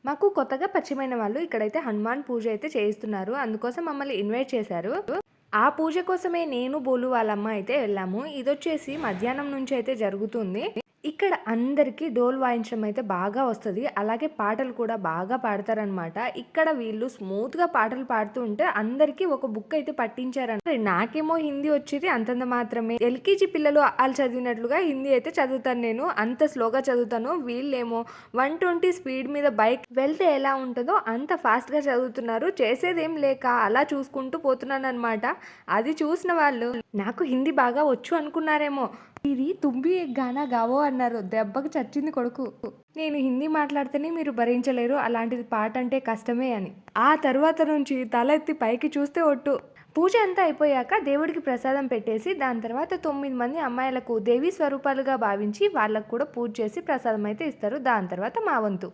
మాకు కొత్తగా పరిచయమైన వాళ్ళు ఇక్కడైతే హనుమాన్ పూజ అయితే చేయిస్తున్నారు. అందుకోసం మమ్మల్ని ఇన్వైట్ చేశారు. ఆ పూజ కోసమే నేను, బోలు వాళ్ళ అమ్మ అయితే వెళ్ళాము. ఇదొచ్చేసి మధ్యాహ్నం నుంచి అయితే జరుగుతుంది. ఇక్కడ అందరికీ డోలు వాయించడం అయితే బాగా వస్తది. అలాగే పాటలు కూడా బాగా పాడతారనమాట. ఇక్కడ వీళ్ళు స్మూత్‌గా పాటలు పాడుతూ ఉంటే అందరికీ ఒక బుక్ అయితే పట్టించారనమాట. నాకేమో హిందీ వచ్చేది అంతంత మాత్రమే. ఎల్‌కేజీ పిల్లలు ఆళ్ళు చదివినట్లుగా హిందీ అయితే చదువుతాను నేను. అంత స్లోగా చదువుతాను. వీళ్ళేమో 120 స్పీడ్ మీద బైక్ వెళ్తే ఎలా ఉంటదో అంత ఫాస్ట్‌గా చదువుతున్నారు. చేసేదేం లేక అలా చూసుకుంటూ పోతున్నాననమాట. అది చూసిన వాళ్ళు నాకు హిందీ బాగా వచ్చు అనుకున్నారేమో. ఇది తుమ్ భీ ఏక్ గానా గావో అన్నారు. దెబ్బకి చచ్చింది కొడుకు. నేను హిందీ మాట్లాడితేనే మీరు భరించలేరు. అలాంటిది పాట అంటే కష్టమే అని. ఆ తర్వాత నుంచి తల ఎత్తి పైకి చూస్తే ఒట్టు. పూజ అంతా అయిపోయాక దేవుడికి ప్రసాదం పెట్టేసి దాని తర్వాత 9 మంది అమ్మాయిలకు దేవీ స్వరూపాలుగా భావించి వాళ్ళకు కూడా పూజ చేసి ప్రసాదం అయితే ఇస్తారు. దాని తర్వాత మా వంతు.